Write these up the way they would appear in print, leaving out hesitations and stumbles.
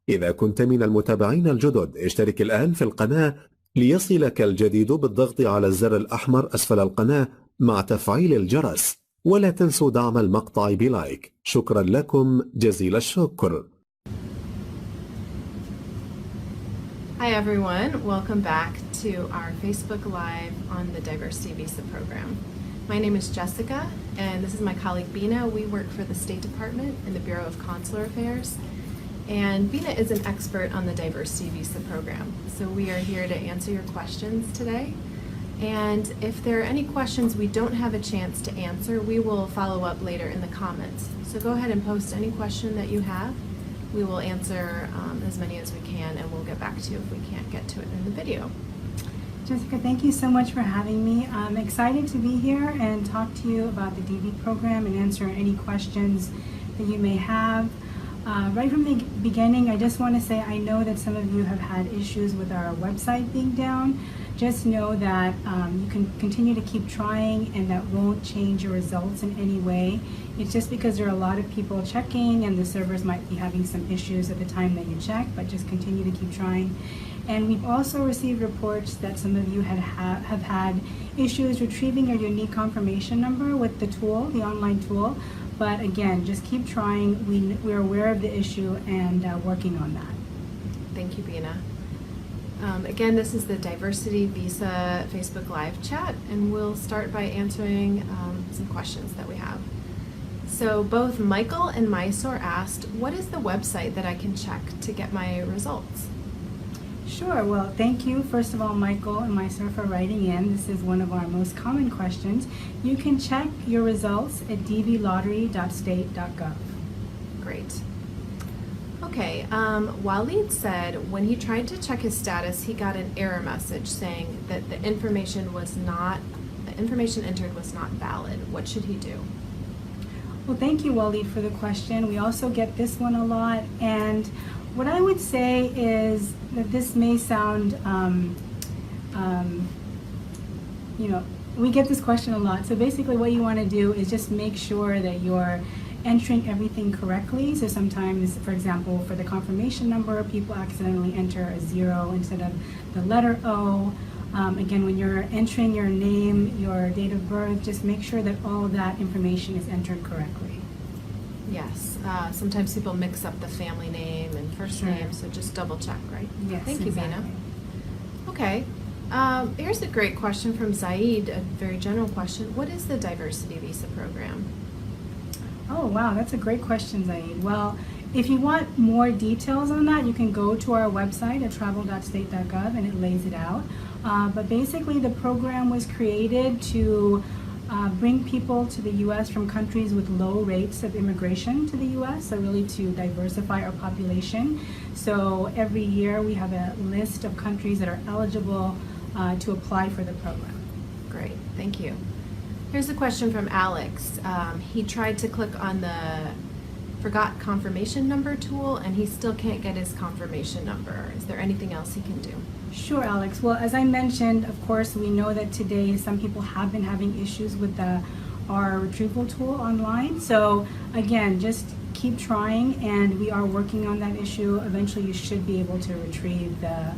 إذا كنت من المتابعين الجدد اشترك الآن في القناة ليصلك الجديد بالضغط على الزر الأحمر أسفل القناة مع تفعيل الجرس، ولا تنسوا دعم المقطع بلايك. شكرا لكم جزيل الشكر. Hi everyone, welcome back to our Facebook Live on the Diversity Visa Program. My name is Jessica and this is my colleague Bina. We work for the State Department in the Bureau of Consular Affairs. And Bina is an expert on the Diversity Visa Program. So we are here to answer your questions today. And if there are any questions we don't have a chance to answer, we will follow up later in the comments. So go ahead and post any question that you have. We will answer as many as we can, and we'll get back to you if we can't get to it in the video. Jessica, thank you so much for having me. I'm excited to be here and talk to you about the DV program and answer any questions that you may have. Right from the beginning, I just want to say I know that some of you have had issues with our website being down. Just know that you can continue to keep trying and that won't change your results in any way. It's just because there are a lot of people checking and the servers might be having some issues at the time that you check, but just continue to keep trying. And we've also received reports that some of you have had issues retrieving your unique confirmation number with the tool, the online tool. But again, just keep trying. We're aware of the issue and working on that. Thank you, Bina. Again, this is the Diversity Visa Facebook Live chat, and we'll start by answering some questions that we have. So both Michael and Mysore asked, what is the website that I can check to get my results? Sure. Well, thank you, first of all, Michael and Mysore, for writing in. This is one of our most common questions. You can check your results at dvlottery.state.gov. Great. Okay, Waleed said when he tried to check his status, he got an error message saying that the information entered was not valid. What should he do? Well, thank you, Waleed, for the question. We also get this one a lot, and what I would say is that this may sound, we get this question a lot. So basically what you want to do is just make sure that you're entering everything correctly. So sometimes, for example, for the confirmation number, people accidentally enter a 0 instead of the letter O. Again, when you're entering your name, your date of birth, just make sure that all of that information is entered correctly. Yes, sometimes people mix up the family name and first name, so just double check, right? Yes, Thank you, exactly. Bina. Okay, here's a great question from Zaid, a very general question. What is the Diversity Visa Program? Oh, wow, that's a great question, Zaid. Well, if you want more details on that, you can go to our website at travel.state.gov and it lays it out. But basically, the program was created to bring people to the U.S. from countries with low rates of immigration to the U.S., so really to diversify our population. So every year we have a list of countries that are eligible to apply for the program. Great, thank you. Here's a question from Alex. He tried to click on the forgot confirmation number tool and he still can't get his confirmation number. Is there anything else he can do? Sure, Alex. Well, as I mentioned, of course, we know that today some people have been having issues with our retrieval tool online. So again, just keep trying, and we are working on that issue. Eventually, you should be able to retrieve the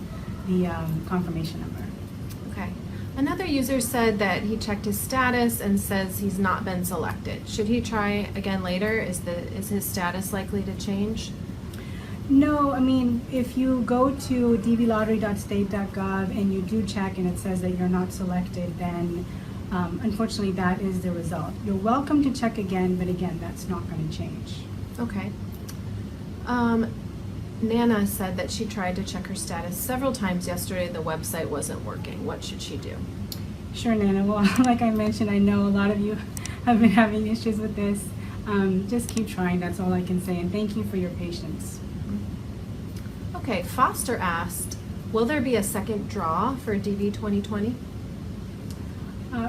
confirmation number. Okay. Another user said that he checked his status and says he's not been selected. Should he try again later? Is his status likely to change? No, I mean, if you go to dvlottery.state.gov and you do check and it says that you're not selected, then unfortunately that is the result. You're welcome to check again, but again, that's not going to change. Okay. Nana said that she tried to check her status several times yesterday. The website wasn't working. What should she do? Sure, Nana. Well, like I mentioned, I know a lot of you have been having issues with this. Just keep trying. That's all I can say. And thank you for your patience. Okay, Foster asked, will there be a second draw for DV 2020?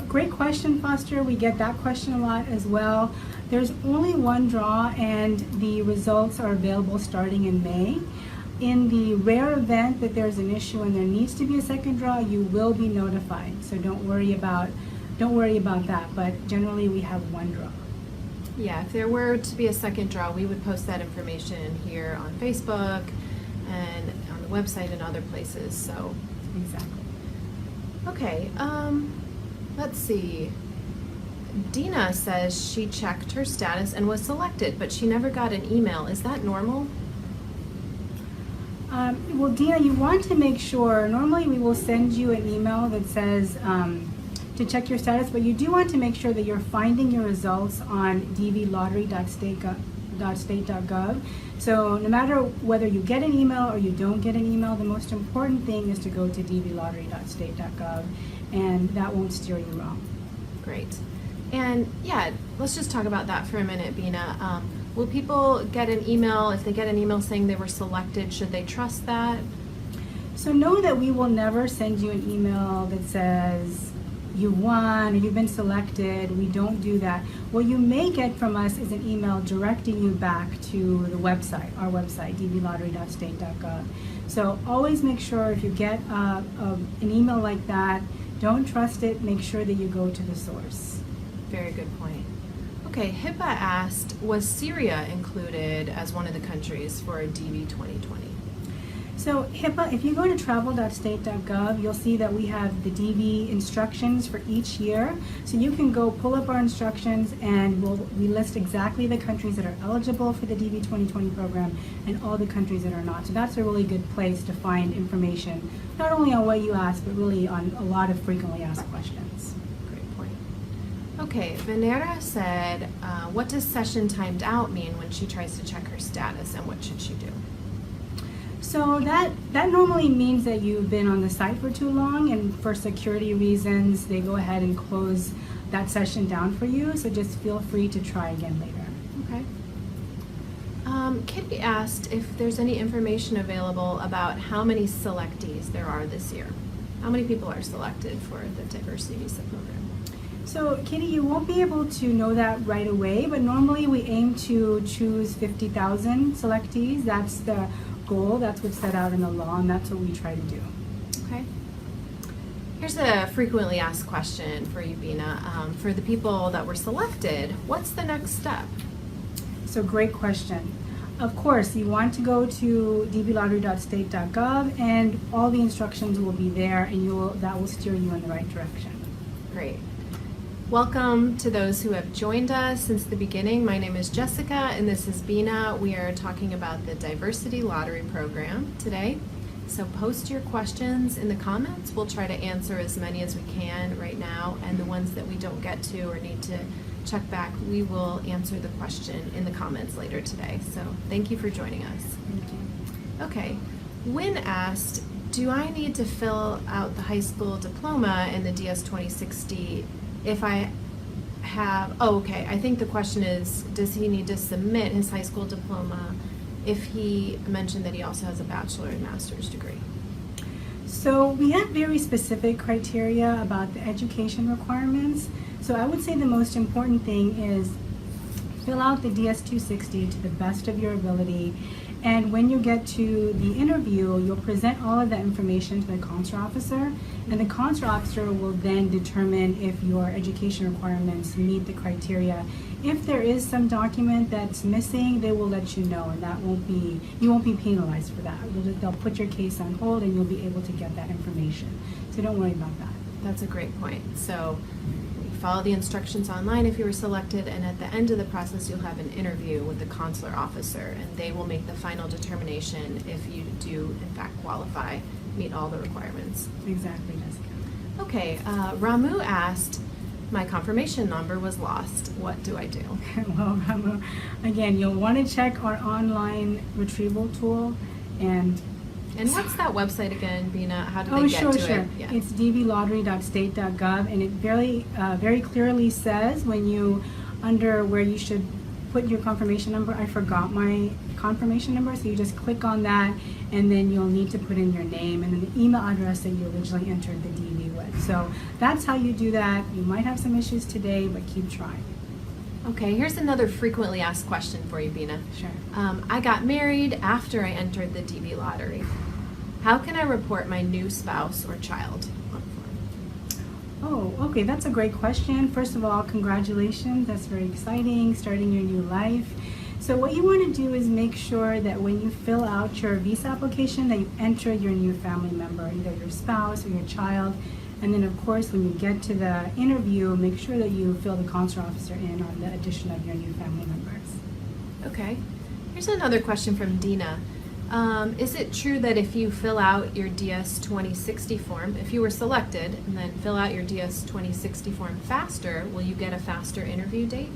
Great question, Foster. We get that question a lot as well. There's only one draw and the results are available starting in May. In the rare event that there's an issue and there needs to be a second draw, you will be notified. So don't worry about that, but generally we have one draw. Yeah, if there were to be a second draw, we would post that information here on Facebook and on the website and other places. So Exactly. okay, let's see. Dina says she checked her status and was selected, but she never got an email. Is that normal? Well, Dina, you want to make sure, normally we will send you an email that says to check your status, but you do want to make sure that you're finding your results on dvlottery.state.gov. So no matter whether you get an email or you don't get an email, the most important thing is to go to dvlottery.state.gov, and that won't steer you wrong. Great. And yeah, let's just talk about that for a minute, Bina. Will people get an email, if they get an email saying they were selected, should they trust that? So know that we will never send you an email that says you won or you've been selected. We don't do that. What you may get from us is an email directing you back to the website, our website, dvlottery.state.gov. So always make sure if you get an email like that, don't trust it. Make sure that you go to the source. Very good point. Okay, HIPAA asked, was Syria included as one of the countries for DV 2020? So HIPAA, if you go to travel.state.gov, you'll see that we have the DV instructions for each year. So you can go pull up our instructions, and we list exactly the countries that are eligible for the DV 2020 program and all the countries that are not. So that's a really good place to find information, not only on what you asked, but really on a lot of frequently asked questions. Great point. Okay, Venera said, what does session timed out mean when she tries to check her status, and what should she do? So that normally means that you've been on the site for too long, and for security reasons, they go ahead and close that session down for you. So just feel free to try again later. Okay. Kitty asked if there's any information available about how many selectees there are this year. How many people are selected for the diversity visa program? So Kitty, you won't be able to know that right away, but normally we aim to choose 50,000 selectees. That's the goal. That's what's set out in the law, and that's what we try to do. Okay. Here's a frequently asked question for you, Bina. For the people that were selected, what's the next step? So great question. Of course, you want to go to dvlottery.state.gov, and all the instructions will be there, and that will steer you in the right direction. Great. Welcome to those who have joined us since the beginning. My name is Jessica, and this is Bina. We are talking about the Diversity Lottery Program today. So post your questions in the comments. We'll try to answer as many as we can right now, and the ones that we don't get to or need to check back, we will answer the question in the comments later today. So thank you for joining us. Thank you. Okay. Wynn asked, do I need to fill out the high school diploma in the DS 2060 if I have, okay, I think the question is, does he need to submit his high school diploma if he mentioned that he also has a bachelor's and master's degree? So we have very specific criteria about the education requirements. So I would say the most important thing is fill out the DS 260 to the best of your ability. And when you get to the interview, you'll present all of that information to the consular officer, and the consular officer will then determine if your education requirements meet the criteria. If there is some document that's missing, they will let you know, and you won't be penalized for that. They'll put your case on hold, and you'll be able to get that information. So don't worry about that. That's a great point. So follow the instructions online if you were selected, and at the end of the process you'll have an interview with the consular officer, and they will make the final determination if you do in fact qualify, meet all the requirements. Exactly, Jessica. Okay, Ramu asked, my confirmation number was lost. What do I do? Well, Ramu, again, you'll want to check our online retrieval tool, and what's that website again, Bina? How do they get to sure. it? Yeah. It's dvlottery.state.gov, and it very clearly says when you, under where you should put your confirmation number. I forgot my confirmation number, so you just click on that, and then you'll need to put in your name and then the email address that you originally entered the DV with. So that's how you do that. You might have some issues today, but keep trying. Okay, here's another frequently asked question for you, Bina. Sure. I got married after I entered the DV lottery. How can I report my new spouse or child on form? Oh, Okay, that's a great question. First of all, congratulations. That's very exciting, starting your new life. So what you want to do is make sure that when you fill out your visa application that you enter your new family member, either your spouse or your child. And then of course when you get to the interview, make sure that you fill the consular officer in on the addition of your new family members. Okay. Here's another question from Dina. Is it true that if you fill out your DS 2060 form, if you were selected and then fill out your DS 2060 form faster, will you get a faster interview date?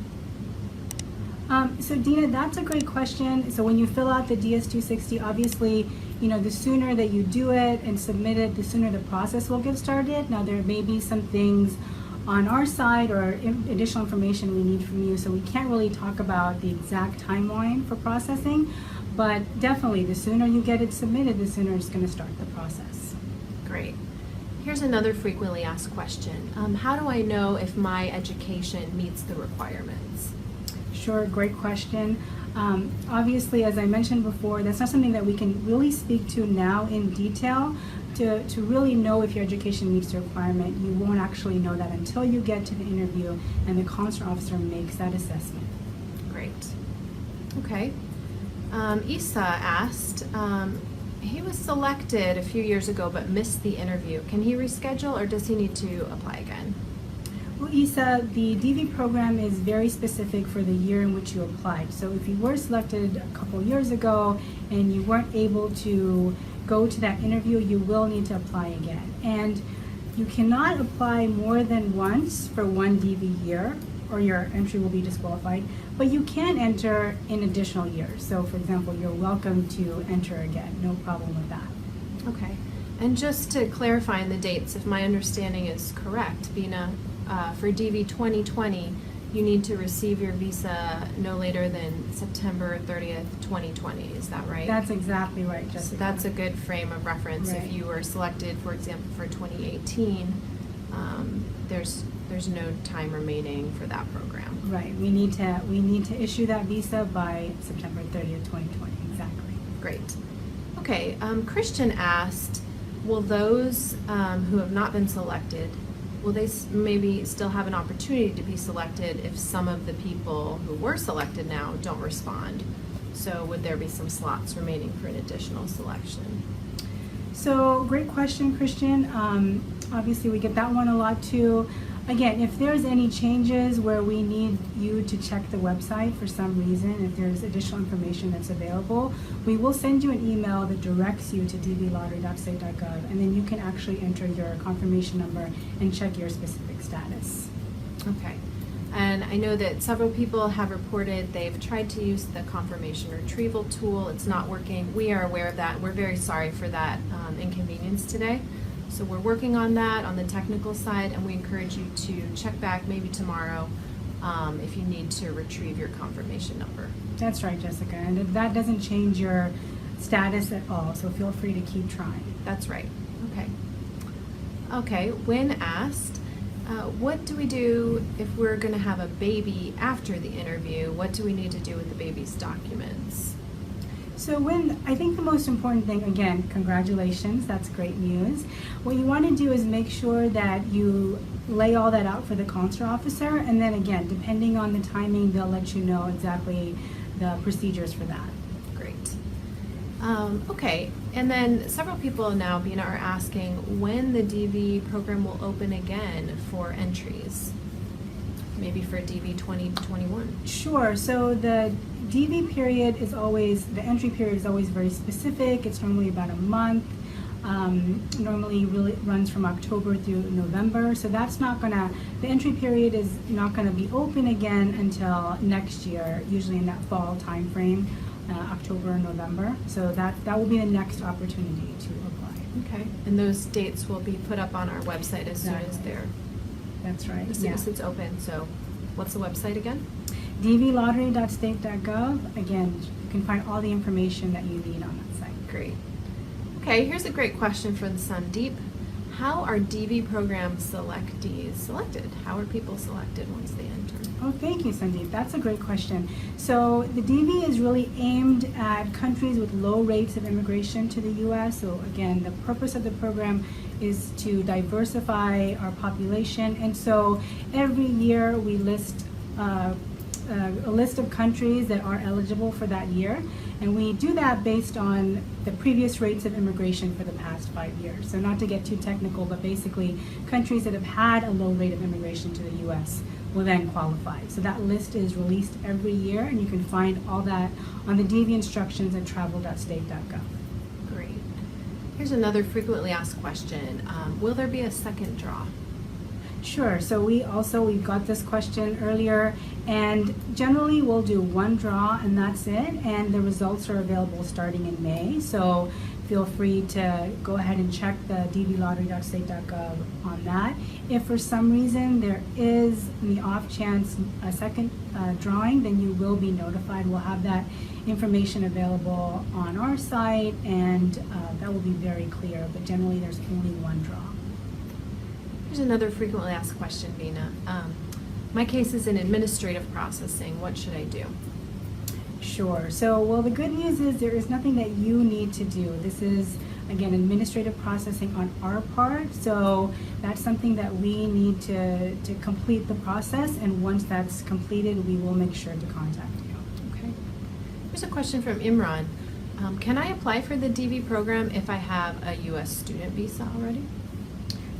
So Dina, that's a great question. So when you fill out the DS-260, obviously, the sooner that you do it and submit it, the sooner the process will get started. Now there may be some things on our side or additional information we need from you, so we can't really talk about the exact timeline for processing, but definitely the sooner you get it submitted, the sooner it's going to start the process. Great. Here's another frequently asked question. How do I know if my education meets the requirements? Sure, great question. Obviously, as I mentioned before, that's not something that we can really speak to now in detail. To really know if your education meets the requirement, you won't actually know that until you get to the interview and the consular officer makes that assessment. Great. Okay. Isa asked, he was selected a few years ago but missed the interview. Can he reschedule or does he need to apply again? Well, Isa, the DV program is very specific for the year in which you applied. So if you were selected a couple years ago and you weren't able to go to that interview, you will need to apply again. And you cannot apply more than once for one DV year or your entry will be disqualified, but you can enter in additional years. So for example, you're welcome to enter again, no problem with that. Okay. And just to clarify in the dates, if my understanding is correct, Bina, for DV 2020, you need to receive your visa no later than September 30th, 2020. Is that right? That's exactly right, Jessica. So that's a good frame of reference. Right. If you were selected, for example, for 2018, there's no time remaining for that program. Right. We need to issue that visa by September 30th, 2020. Exactly. Great. Okay. Christian asked, will those who have not been selected, will they maybe still have an opportunity to be selected if some of the people who were selected now don't respond? So would there be some slots remaining for an additional selection? So great question, Christian. Obviously we get that one a lot too. Again, if there's any changes where we need you to check the website for some reason, if there's additional information that's available, we will send you an email that directs you to dvlottery.state.gov, and then you can actually enter your confirmation number and check your specific status. Okay. And I know that several people have reported they've tried to use the confirmation retrieval tool. It's not working. We are aware of that. We're very sorry for that inconvenience today. So we're working on that on the technical side, and we encourage you to check back maybe tomorrow if you need to retrieve your confirmation number. That's right, Jessica, and that doesn't change your status at all, so feel free to keep trying. That's right. Okay. Okay, when asked, what do we do if we're going to have a baby after the interview? What do we need to do with the baby's documents? So I think the most important thing, again, congratulations, that's great news. What you want to do is make sure that you lay all that out for the consular officer, and then again, depending on the timing, they'll let you know exactly the procedures for that. Great. Okay, and then several people now, Bina, are asking when the DV program will open again for entries, maybe for DV 2021. Sure, so the DV period is always, the entry period is always very specific. It's normally about a month. Normally really runs from October through November. So that's not gonna, the entry period is not gonna be open again until next year, usually in that fall time frame, October or November. So that will be the next opportunity to apply. Okay, and those dates will be put up on our website as soon as they're, that's right. as soon as it's open. So what's the website again? dvlottery.state.gov. Again, you can find all the information that you need on that site. Great. Okay, here's a great question from Sandeep. How are DV program selectees selected? How are people selected once they enter? Oh, thank you, Sandeep. That's a great question. So the DV is really aimed at countries with low rates of immigration to the U.S. So again, the purpose of the program is to diversify our population. And so every year we list a list of countries that are eligible for that year. And we do that based on the previous rates of immigration for the past 5 years. So not to get too technical, but basically countries that have had a low rate of immigration to the U.S. will then qualify. So that list is released every year, and you can find all that on the DV instructions at travel.state.gov. Great. Here's another frequently asked question. Will there be a second draw? Sure. So we got this question earlier, and generally we'll do one draw and that's it, and the results are available starting in May. So feel free to go ahead and check the dvlottery.state.gov on that. If for some reason there is, in the off chance, a second drawing, then you will be notified. We'll have that information available on our site, and that will be very clear, but generally there's only one draw. Here's another frequently asked question, Bina. My case is in administrative processing. What should I do? Sure. So, well, the good news is there is nothing that you need to do. This is, again, administrative processing on our part. So that's something that we need to complete the process. And once that's completed, we will make sure to contact you. Okay. Here's a question from Imran. Can I apply for the DV program if I have a U.S. student visa already?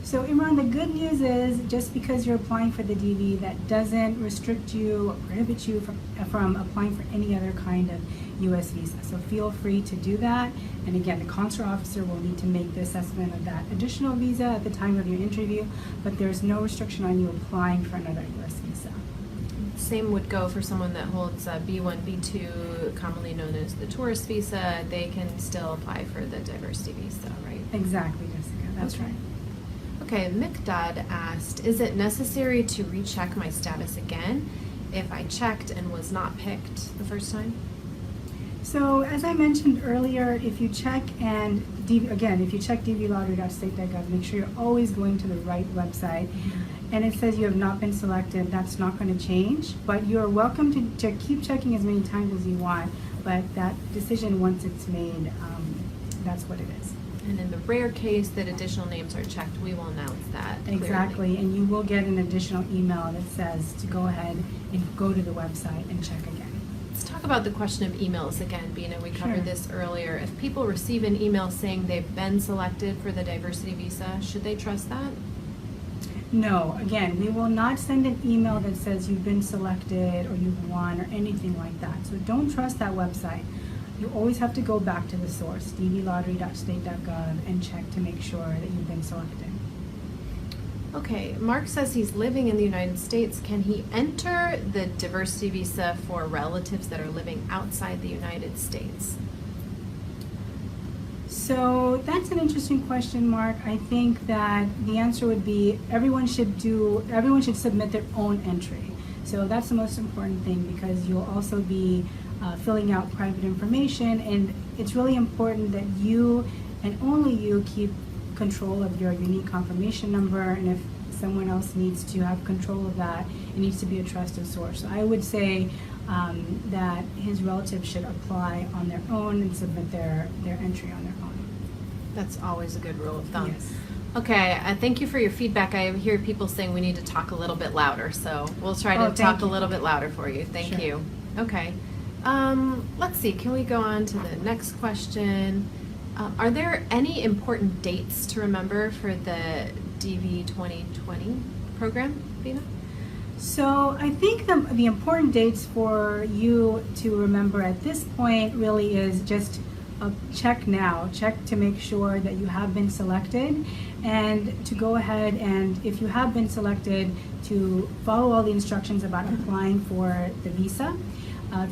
So Imran, the good news is just because you're applying for the DV, that doesn't restrict you or prohibit you from applying for any other kind of U.S. visa. So feel free to do that. And again, the consular officer will need to make the assessment of that additional visa at the time of your interview, but there's no restriction on you applying for another U.S. visa. Same would go for someone that holds a B1, B2, commonly known as the tourist visa. They can still apply for the diversity visa, right? Exactly, Jessica. That's Okay. right. Okay, Mikdad asked, is it necessary to recheck my status again if I checked and was not picked the first time? So as I mentioned earlier, if you check and if you check dvlottery.state.gov, make sure you're always going to the right website. And it says you have not been selected, that's not going to change. But you're welcome to keep checking as many times as you want. But that decision, once it's made, that's what it is. And in the rare case that additional names are checked, we will announce that clearly. Exactly, and you will get an additional email that says to go ahead and go to the website and check again. Let's talk about the question of emails again, Bina. We covered Sure. this earlier. If people receive an email saying they've been selected for the diversity visa, should they trust that? No, again, we will not send an email that says you've been selected or you've won or anything like that. So don't trust that website. You always have to go back to the source, dvlottery.state.gov, and check to make sure that you've been selected. Okay, Mark says he's living in the United States. Can he enter the diversity visa for relatives that are living outside the United States? So that's an interesting question, Mark. I think that the answer would be everyone should submit their own entry. So that's the most important thing, because you'll also be filling out private information, and it's really important that you and only you keep control of your unique confirmation number, and if someone else needs to have control of that, it needs to be a trusted source. So I would say that his relatives should apply on their own and submit their entry on their own. That's always a good rule of thumb. Yes. Okay, thank you for your feedback. I hear people saying we need to talk a little bit louder, so we'll try to talk a little bit louder for you. Thank Sure. you. Okay. Let's see, can we go on to the next question? Are there any important dates to remember for the DV 2020 program, Bina? So I think the important dates for you to remember at this point really is just check now. Check to make sure that you have been selected, and to go ahead and, if you have been selected, to follow all the instructions about applying for the visa.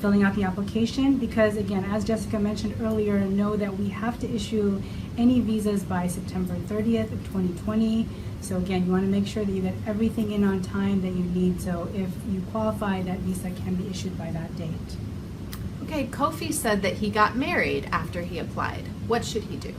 Filling out the application, because again, as Jessica mentioned earlier, know that we have to issue any visas by September 30th of 2020. So again, you want to make sure that you get everything in on time that you need. So if you qualify, that visa can be issued by that date. Okay, Kofi said that he got married after he applied. What should he do?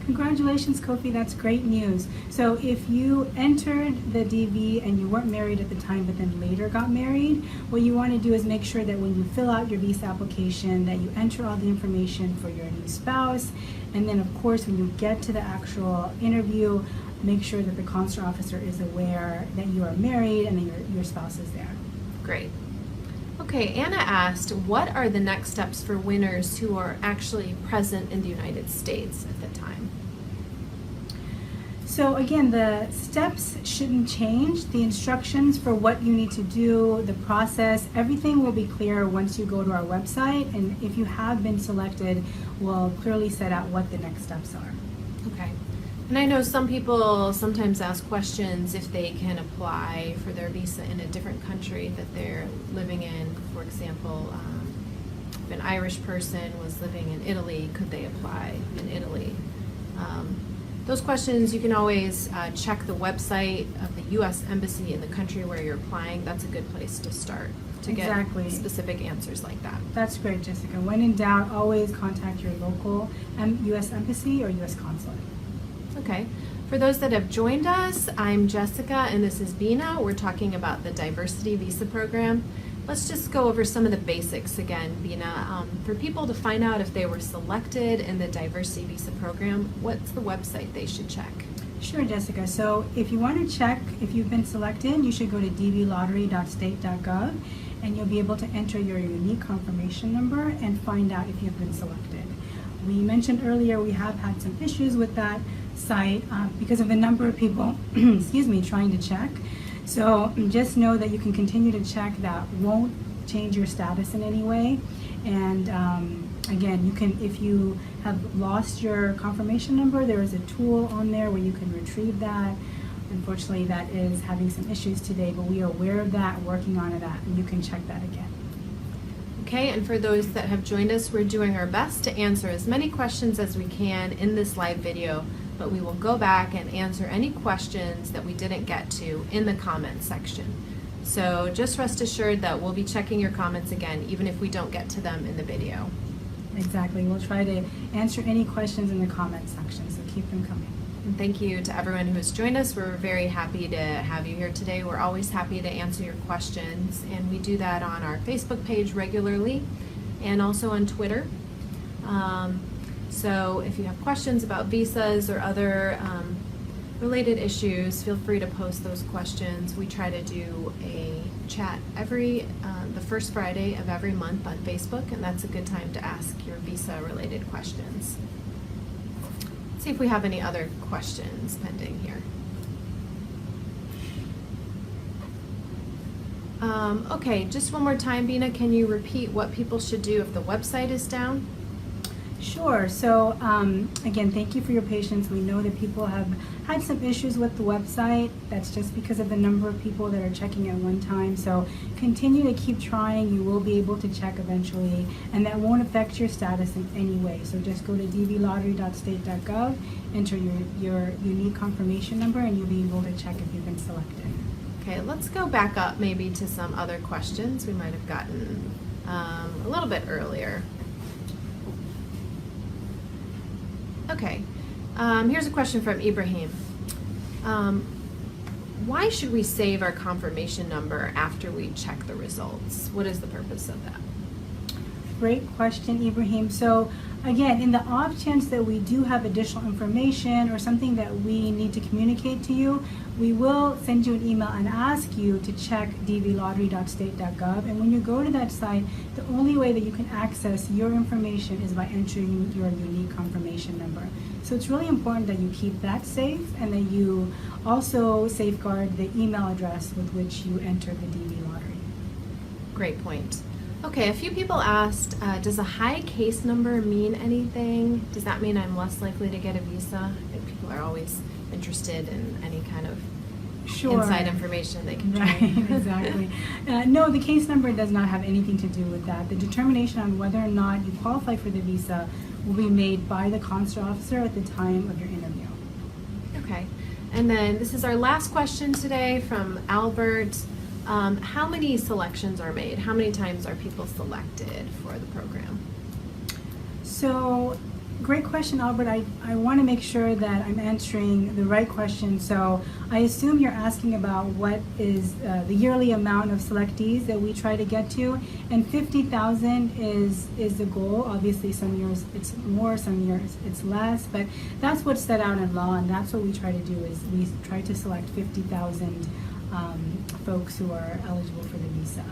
Congratulations, Kofi, that's great news. So if you entered the DV and you weren't married at the time but then later got married, what you want to do is make sure that when you fill out your visa application that you enter all the information for your new spouse, and then of course when you get to the actual interview, make sure that the consular officer is aware that you are married and that your spouse is there. Great. Okay, Anna asked, what are the next steps for winners who are actually present in the United States at the time? So again, the steps shouldn't change. The instructions for what you need to do, the process, everything will be clear once you go to our website. And if you have been selected, we'll clearly set out what the next steps are. Okay. And I know some people sometimes ask questions if they can apply for their visa in a different country that they're living in. For example, if an Irish person was living in Italy, could they apply in Italy? Those questions, you can always check the website of the U.S. Embassy in the country where you're applying. That's a good place to start to Exactly. get specific answers like that. That's great, Jessica. When in doubt, always contact your local U.S. Embassy or U.S. Consulate. Okay. For those that have joined us, I'm Jessica and this is Bina. We're talking about the Diversity Visa Program. Let's just go over some of the basics again, Bina. For people to find out if they were selected in the Diversity Visa Program, what's the website they should check? Sure, Jessica. So if you want to check if you've been selected, you should go to dvlottery.state.gov and you'll be able to enter your unique confirmation number and find out if you've been selected. We mentioned earlier we have had some issues with that site because of the number of people excuse me, trying to check. So just know that you can continue to check. That won't change your status in any way. And again, you can, if you have lost your confirmation number, there is a tool on there where you can retrieve that. Unfortunately, that is having some issues today, but we are aware of that, working on that, and you can check that again. Okay, and for those that have joined us, we're doing our best to answer as many questions as we can in this live video, but we will go back and answer any questions that we didn't get to in the comments section. So just rest assured that we'll be checking your comments again, even if we don't get to them in the video. Exactly. We'll try to answer any questions in the comments section, so keep them coming. And thank you to everyone who has joined us. We're very happy to have you here today. We're always happy to answer your questions, and we do that on our Facebook page regularly and also on Twitter. So if you have questions about visas or other related issues, feel free to post those questions. We try to do a chat the first Friday of every month on Facebook, and that's a good time to ask your visa-related questions. Let's see if we have any other questions pending here. Okay, just one more time, Bina, can you repeat what people should do if the website is down? Sure. So again, thank you for your patience. We know that people have had some issues with the website. That's just because of the number of people that are checking at one time. So continue to keep trying. You will be able to check eventually, and that won't affect your status in any way. So just go to dvlottery.state.gov, enter your unique confirmation number, and you'll be able to check if you've been selected. Okay, let's go back up maybe to some other questions we might have gotten a little bit earlier. Okay, here's a question from Ibrahim. Why should we save our confirmation number after we check the results? What is the purpose of that? Great question, Ibrahim. So again, in the off chance that we do have additional information or something that we need to communicate to you, we will send you an email and ask you to check dvlottery.state.gov. And when you go to that site, the only way that you can access your information is by entering your unique confirmation number. So it's really important that you keep that safe and that you also safeguard the email address with which you enter the DV lottery. Great point. Okay, a few people asked, does a high case number mean anything? Does that mean I'm less likely to get a visa? I think people are always interested in any kind of inside information they can try. Right, exactly. No, the case number does not have anything to do with that. The determination on whether or not you qualify for the visa will be made by the consular officer at the time of your interview. Okay, and then this is our last question today from Albert. How many selections are made? How many times are people selected for the program? So Great question, Albert. I want to make sure that I'm answering the right question. So I assume you're asking about what is the yearly amount of selectees that we try to get to, and 50,000 is the goal. Obviously, some years it's more, some years it's less, but that's what's set out in law, and that's what we try to do. Is we try to select 50,000 folks who are eligible for the visa.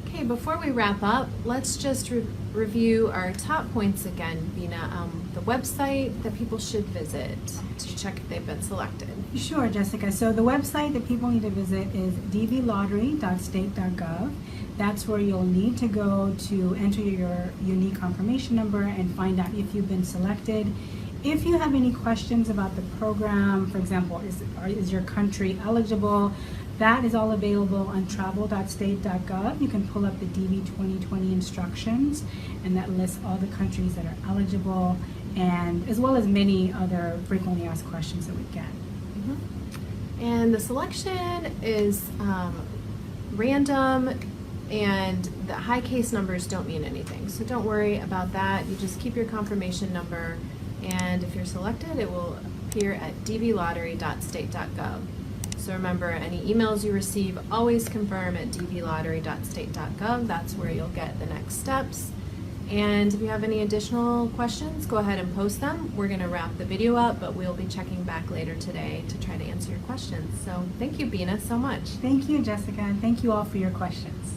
Okay, before we wrap up, let's just review our top points again, Bina. The website that people should visit to check if they've been selected. Sure, Jessica. So the website that people need to visit is dvlottery.state.gov. That's where you'll need to go to enter your unique confirmation number and find out if you've been selected. If you have any questions about the program, for example, is your country eligible? That is all available on travel.state.gov. You can pull up the DV 2020 instructions, and that lists all the countries that are eligible, and as well as many other frequently asked questions that we get. And the selection is random, and the high case numbers don't mean anything. So don't worry about that. You just keep your confirmation number, and if you're selected, it will appear at dvlottery.state.gov. So remember, any emails you receive, always confirm at dvlottery.state.gov. That's where you'll get the next steps. And if you have any additional questions, go ahead and post them. We're going to wrap the video up, but we'll be checking back later today to try to answer your questions. So thank you, Bina, so much. Thank you, Jessica, and thank you all for your questions.